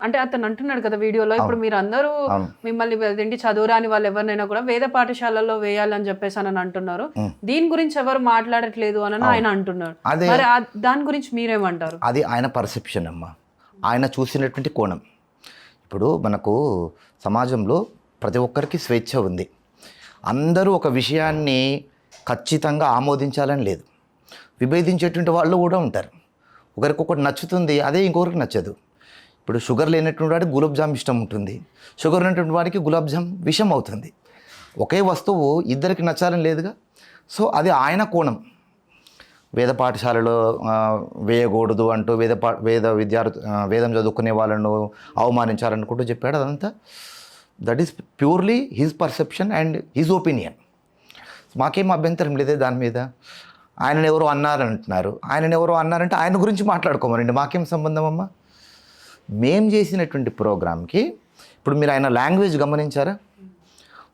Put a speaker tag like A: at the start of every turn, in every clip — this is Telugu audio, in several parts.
A: అంటే అతను అంటున్నాడు కదా వీడియోలో, ఇప్పుడు మీరు అందరూ మిమ్మల్ని ఏంటి చదువురాని వాళ్ళు ఎవరినైనా కూడా వేద పాఠశాలల్లో వేయాలని చెప్పేసి అని అంటున్నారు. దీని గురించి ఎవరు మాట్లాడట్లేదు అని ఆయన అంటున్నాడు. మరి దాని గురించి మీరేమంటారు?
B: అది ఆయన పర్సెప్షన్ అమ్మా, ఆయన చూసినటువంటి కోణం. ఇప్పుడు మనకు సమాజంలో ప్రతి ఒక్కరికి స్వేచ్ఛ ఉంది. అందరూ ఒక విషయాన్ని ఖచ్చితంగా ఆమోదించాలని లేదు. విభేదించేటువంటి వాళ్ళు కూడా ఉంటారు. ఒకరికొకటి నచ్చుతుంది, అదే ఇంకొకరికి నచ్చదు. ఇప్పుడు షుగర్ లేనటువంటి వాడికి గులాబ్ జామ్ ఇష్టం ఉంటుంది, షుగర్ ఉన్నటువంటి వాడికి గులాబ్ జామ్ విషం అవుతుంది. ఒకే వస్తువు ఇద్దరికి నచ్చాలని లేదుగా. సో అది ఆయన కోణం. వేద పాఠశాలలో వేయకూడదు అంటూ వేదం చదువుకునే వాళ్ళను అవమానించాలనుకుంటూ చెప్పాడు. అదంతా that is purely his perception and his opinion. మాకేం అభ్యంతరం లేదే దాని మీద. ఆయనను ఎవరో అన్నారంటున్నారు, ఆయనను ఎవరో అన్నారంటే ఆయన గురించి మాట్లాడుకోమనండి, మాకేం సంబంధం అమ్మా. మేం చేసినటువంటి ప్రోగ్రామ్కి ఇప్పుడు మీరు ఆయన లాంగ్వేజ్ గమనించారా?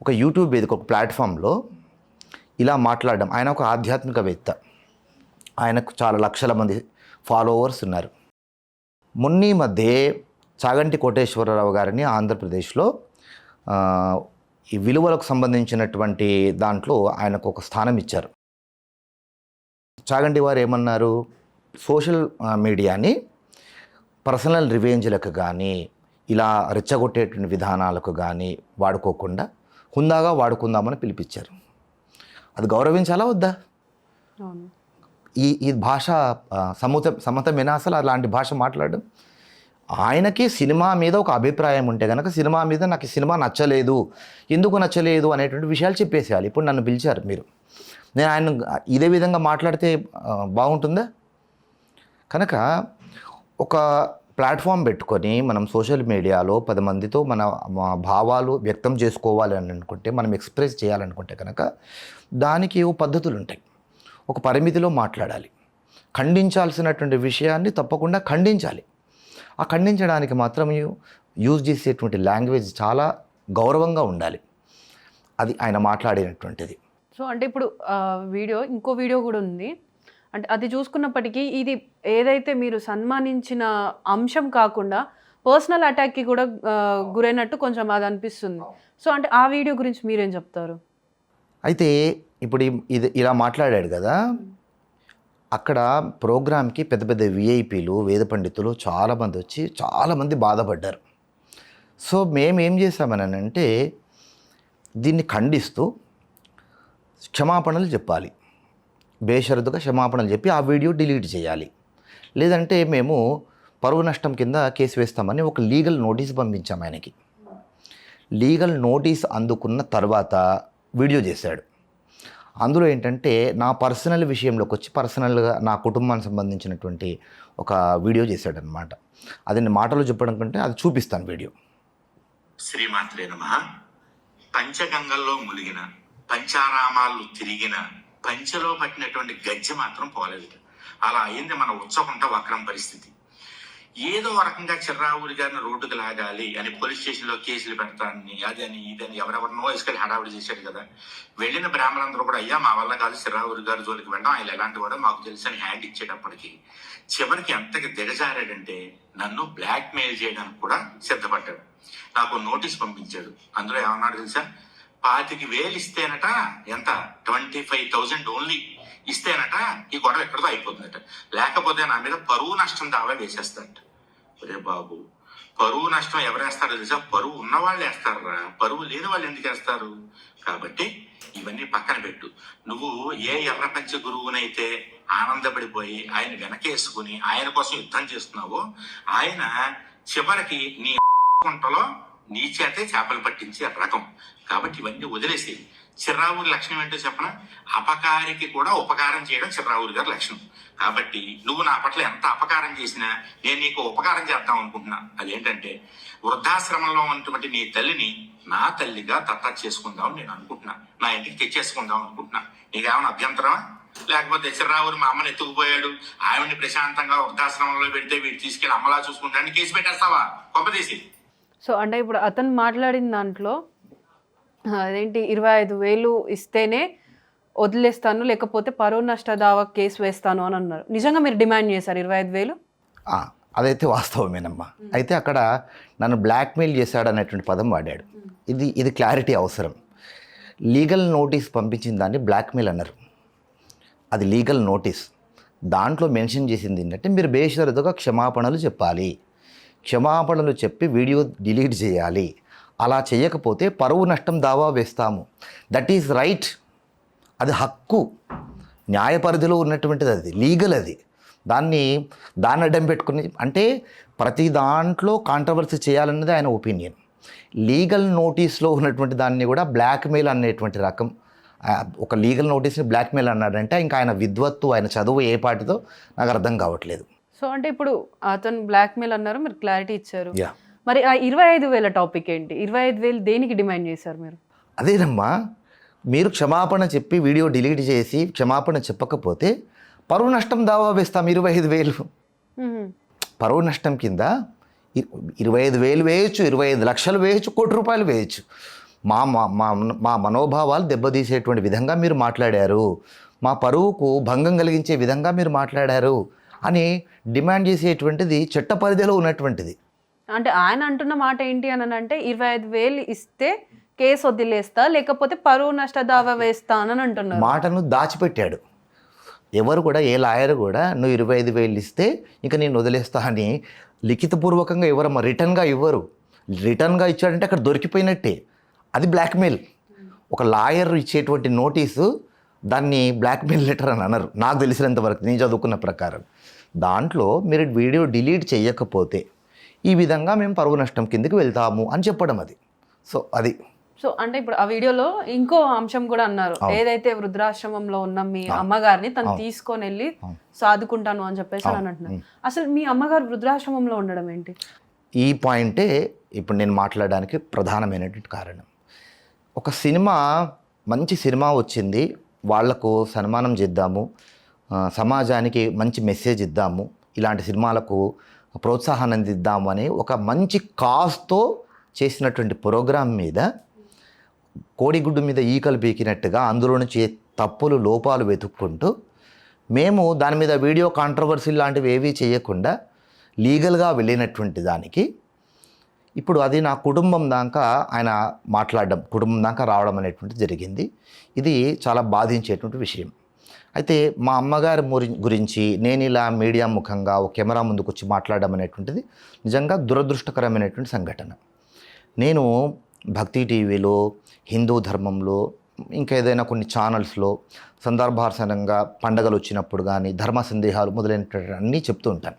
B: ఒక యూట్యూబ్ వేదిక, ఒక ప్లాట్ఫామ్లో ఇలా మాట్లాడడం. ఆయన ఒక ఆధ్యాత్మికవేత్త, ఆయనకు చాలా లక్షల మంది ఫాలోవర్స్ ఉన్నారు. మొన్నీ మధ్య చాగంటి కోటేశ్వరరావు గారిని ఆంధ్రప్రదేశ్లో ఈ విలువలకు సంబంధించినటువంటి దాంట్లో ఆయనకు ఒక స్థానం ఇచ్చారు. చాగంటి వారు ఏమన్నారు, సోషల్ మీడియాని పర్సనల్ రివెంజ్లకు కానీ ఇలా రెచ్చగొట్టేటువంటి విధానాలకు కానీ వాడుకోకుండా హుందాగా వాడుకుందామని పిలిపించారు. అది గౌరవించాలా వద్దా? ఈ భాష సమతమేనా అసలు అలాంటి భాష మాట్లాడడం? ఆయనకి సినిమా మీద ఒక అభిప్రాయం ఉంటే కనుక సినిమా మీద నాకు సినిమా నచ్చలేదు, ఎందుకు నచ్చలేదు అనేటువంటి విషయాలు చెప్పేసేయాలి. ఇప్పుడు నన్ను పిలిచారు మీరు, నేను ఆయన ఇదే విధంగా మాట్లాడితే బాగుంటుందా? కనుక ఒక ప్లాట్ఫామ్ పెట్టుకొని మనం సోషల్ మీడియాలో 10 మందితో మన భావాలు వ్యక్తం చేసుకోవాలి అని అనుకుంటే, మనం ఎక్స్ప్రెస్ చేయాలనుకుంటే కనుక దానికి పద్ధతులు ఉంటాయి. ఒక పరిమితిలో మాట్లాడాలి. ఖండించాల్సినటువంటి విషయాన్ని తప్పకుండా ఖండించాలి. ఆ ఖండించడానికి మాత్రం యూజ్ చేసేటువంటి లాంగ్వేజ్ చాలా గౌరవంగా ఉండాలి. అది ఆయన మాట్లాడినటువంటిది.
A: సో అంటే ఇప్పుడు ఇంకో వీడియో కూడా ఉంది. అంటే అది చూసుకున్నప్పటికీ ఇది ఏదైతే మీరు సన్మానించిన అంశం కాకుండా పర్సనల్ అటాక్కి కూడా గురైనట్టు కొంచెం అది అనిపిస్తుంది. సో అంటే ఆ వీడియో గురించి మీరేం చెప్తారు?
B: అయితే ఇప్పుడు ఇది ఇలా మాట్లాడాడు కదా, అక్కడ ప్రోగ్రామ్కి పెద్ద పెద్ద విఐపీలు, వేద పండితులు చాలామంది వచ్చి చాలామంది బాధపడ్డారు. సో మేమేం చేసామని అంటే దీన్ని ఖండిస్తూ క్షమాపణలు చెప్పాలి, బేషరతుగా క్షమాపణలు చెప్పి ఆ వీడియో డిలీట్ చేయాలి. లేదంటే మేము పరువు నష్టం కింద కేసు వేస్తామని ఒక లీగల్ నోటీస్ పంపించాం ఆయనకి. లీగల్ నోటీస్ అందుకున్న తర్వాత వీడియో చేశాడు. అందులో ఏంటంటే నా పర్సనల్ విషయంలోకి వచ్చి పర్సనల్గా నా కుటుంబానికి సంబంధించినటువంటి ఒక వీడియో చేశాడనమాట. అది నేను మాటలో చెప్పడం కంటే అది చూపిస్తాను వీడియో.
C: శ్రీమాత్రే నమః. పంచగంగల్లో ములిగిన, పంచారామాలు తిరిగిన, పంచలో పట్టినటువంటి గజ్జె మాత్రం పోలేదు. అలా అయింది మన ఉచ్చకుంట వక్రం పరిస్థితి. ఏదో రకంగా చిర్రావూరి గారిని రోడ్డుకు లాగాలి అని పోలీస్ స్టేషన్లో కేసులు పెడతానని అదని ఇదని ఎవరెవరినో ఇసుకని హడావిడి చేశాడు కదా. వెళ్ళిన బ్రాహ్మణులందరూ కూడా అయ్యా మా వల్ల కాదు చిర్రావూరి గారి జోలికి వెళ్ళడం, ఆయన ఎలాంటి వాడో మాకు తెలుసు అని హ్యాండ్ ఇచ్చేటప్పటికి చివరికి ఎంతకి దిగజారాడంటే నన్ను బ్లాక్ మెయిల్ చేయడానికి కూడా సిద్ధపడ్డాడు. నాకు నోటీస్ పంపించాడు. అందులో ఏమన్నాడు తెలుసా, 25,000 ఇస్తేనట, ఎంత 25,000 ఓన్లీ ఇస్తేనట ఈ గొడవ ఎక్కడితో అయిపోతుందట, లేకపోతే నా మీద పరువు నష్టం దావా వేసేస్తాడట. ఒరే బాబు, పరువు నష్టం ఎవరేస్తారో తెలుసా? పరువు ఉన్నవాళ్ళు వేస్తారా, పరువు లేని వాళ్ళు ఎందుకు వేస్తారు? కాబట్టి ఇవన్నీ పక్కన పెట్టు. నువ్వు ఏ ఎర్రపంచ గురువునైతే ఆనందపడిపోయి ఆయన వెనకేసుకుని ఆయన కోసం యుద్ధం చేస్తున్నావో, ఆయన చివరికి నీ గుంటలో నీ చేతే చేపలు పట్టించే రకం. కాబట్టి ఇవన్నీ వదిలేసి చిర్రావూరి లక్షణం ఏంటో చెప్పన, అపకారికి కూడా ఉపకారం చేయడం చిర్రావూరి గారి లక్షణం. కాబట్టి నువ్వు నా పట్ల ఎంత అపకారం చేసినా నేను నీకు ఉపకారం చేద్దాం అనుకుంటున్నా. అదేంటంటే వృద్ధాశ్రమంలో ఉన్నటువంటి నీ తల్లిని నా తల్లిగా దత్తత చేసుకుందాం నేను అనుకుంటున్నా, నా ఇంటికి తెచ్చేసుకుందాం అనుకుంటున్నా. నీకేమైనా అభ్యంతరమా? లేకపోతే చిర్రావూరి మా అమ్మని ఎత్తుకుపోయాడు, ఆవిడ్ని ప్రశాంతంగా వృద్ధాశ్రమంలో పెడితే వీడు తీసుకెళ్ళి అమ్మలా చూసుకుంటాడని కేసు పెట్టేస్తావా కొప్పదీసి?
A: సో అంటే ఇప్పుడు అతను మాట్లాడిన దాంట్లో అదేంటి 25,000 ఇస్తేనే వదిలేస్తాను, లేకపోతే పరువు నష్ట దావా కేసు వేస్తాను అని అన్నారు. నిజంగా మీరు డిమాండ్ చేశారు 25,000?
B: అదైతే వాస్తవమేనమ్మా. అయితే అక్కడ నన్ను బ్లాక్మెయిల్ చేశాడు అనేటువంటి పదం వాడాడు. ఇది క్లారిటీ అవసరం. లీగల్ నోటీస్ పంపించిన దాన్ని బ్లాక్మెయిల్ అన్నారు. అది లీగల్ నోటీస్. దాంట్లో మెన్షన్ చేసింది ఏంటంటే మీరు బేషరతుగా క్షమాపణలు చెప్పాలి, క్షమాపణలు చెప్పి వీడియో డిలీట్ చేయాలి. అలా చేయకపోతే పరువు నష్టం దావా వేస్తాము. That is right. అది హక్కు, న్యాయ పరిధిలో ఉన్నటువంటిది, అది లీగల్. అది దాన్ని అడ్డం పెట్టుకుని అంటే ప్రతి దాంట్లో కాంట్రవర్సీ చేయాలన్నది ఆయన ఒపీనియన్. లీగల్ నోటీస్లో ఉన్నటువంటి దాన్ని కూడా బ్లాక్మెయిల్ అనేటువంటి రకం. ఒక లీగల్ నోటీస్ని బ్లాక్మెయిల్ అన్నాడంటే ఇంకా ఆయన విద్వత్తు, ఆయన చదువు ఏ పాటితో నాకు అర్థం కావట్లేదు.
A: సో అంటే ఇప్పుడు అతను బ్లాక్మెయిల్ అన్నారు, మీరు క్లారిటీ ఇచ్చారు.
B: యా,
A: మరి ఆ 25,000 టాపిక్ ఏంటి? 25,000 దేనికి డిమాండ్ చేశారు మీరు?
B: అదేనమ్మా, మీరు క్షమాపణ చెప్పి వీడియో డిలీట్ చేసి క్షమాపణ చెప్పకపోతే పరువు నష్టం దావా వేస్తాం. 25,000 పరువు నష్టం కింద 25,000 వేయచ్చు, 25 లక్షలు వేయచ్చు, ₹1 కోటి వేయచ్చు. మా మనోభావాలు దెబ్బతీసేటువంటి విధంగా మీరు మాట్లాడారు, మా పరువుకు భంగం కలిగించే విధంగా మీరు మాట్లాడారు అని డిమాండ్ చేసేటువంటిది చట్ట పరిధిలో ఉన్నటువంటిది.
A: అంటే ఆయన అంటున్న మాట ఏంటి అని అంటే 25,000 ఇస్తే కేసు వదిలేస్తా, లేకపోతే పరువు నష్ట దావా వేస్తా అని అంటున్నారు.
B: మాటను దాచిపెట్టాడు. ఎవరు కూడా, ఏ లాయర్ కూడా నువ్వు 25,000 ఇస్తే ఇక నేను వదిలేస్తా అని లిఖితపూర్వకంగా ఎవరమ్మా రిటర్న్గా ఇవ్వరు. రిటర్న్గా ఇచ్చాడంటే అక్కడ దొరికిపోయినట్టే. అది బ్లాక్మెయిల్. ఒక లాయర్ ఇచ్చేటువంటి నోటీసు దాన్ని బ్లాక్మెయిల్ లెటర్ అని అనరు, నాకు తెలిసినంత వరకు, నేను చదువుకున్న ప్రకారం. దాంట్లో మీరు వీడియో డిలీట్ చేయకపోతే ఈ విధంగా మేము పరువు నష్టం కిందకి వెళ్తాము అని చెప్పడం అది. సో
A: అంటే ఇప్పుడు ఆ వీడియోలో ఇంకో అంశం కూడా అన్నారు, ఏదైతే వృద్ధాశ్రమంలో ఉన్న మీ అమ్మగారిని తను తీసుకొని వెళ్ళి సాదుకుంటాను అని చెప్పేసి అని అంటున్నారు. అసలు మీ అమ్మగారు వృద్ధాశ్రమంలో ఉండడం ఏంటి?
B: ఈ పాయింటే ఇప్పుడు నేను మాట్లాడడానికి ప్రధానమైనటువంటి కారణం. ఒక సినిమా, మంచి సినిమా వచ్చింది, వాళ్లకు సన్మానం చేద్దాము, సమాజానికి మంచి మెసేజ్ ఇద్దాము, ఇలాంటి సినిమాలకు ప్రోత్సాహాన్ని అందిద్దాము అని ఒక మంచి కాజ్తో చేసినటువంటి ప్రోగ్రాం మీద కోడిగుడ్డు మీద ఈకలు పీకినట్టుగా అందులో నుంచి తప్పులు, లోపాలు వెతుక్కుంటూ మేము దాని మీద వీడియో కాంట్రవర్సీ లాంటివి ఏవీ చేయకుండా లీగల్గా వెళ్ళినటువంటి దానికి ఇప్పుడు అది నా కుటుంబం దాకా ఆయన మాట్లాడడం, కుటుంబం దాకా రావడం అనేటువంటిది జరిగింది. ఇది చాలా బాధించేటువంటి విషయం. అయితే మా అమ్మగారి గురించి నేను ఇలా మీడియా ముఖంగా ఒక కెమెరా ముందుకు వచ్చి మాట్లాడడం అనేటువంటిది నిజంగా దురదృష్టకరమైనటువంటి సంఘటన. నేను భక్తి టీవీలో, హిందూ ధర్మంలో, ఇంకా ఏదైనా కొన్ని ఛానల్స్లో సందర్భానుసారంగా పండగలు వచ్చినప్పుడు కానీ ధర్మ సందేహాలు మొదలైనటువంటి అన్నీ చెప్తూ ఉంటాను.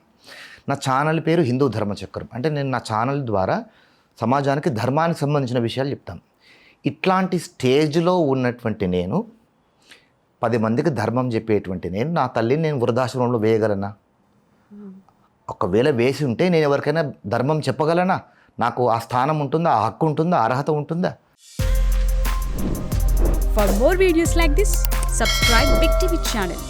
B: నా ఛానల్ పేరు హిందూ ధర్మచక్రం. అంటే నేను నా ఛానల్ ద్వారా సమాజానికి ధర్మానికి సంబంధించిన విషయాలు చెప్తాను. ఇట్లాంటి స్టేజ్లో ఉన్నటువంటి నేను, 10 మందికి ధర్మం చెప్పేటువంటి నేను, నా తల్లిని నేను వృద్ధాశ్రమంలో వేయగలనా? ఒకవేళ వేసి ఉంటే నేను ఎవరికైనా ధర్మం చెప్పగలనా? నాకు ఆ స్థానం ఉంటుందా, ఆ హక్కు ఉంటుందా, అర్హత ఉంటుందా?
D: For more videos like this, subscribe Big TV channel.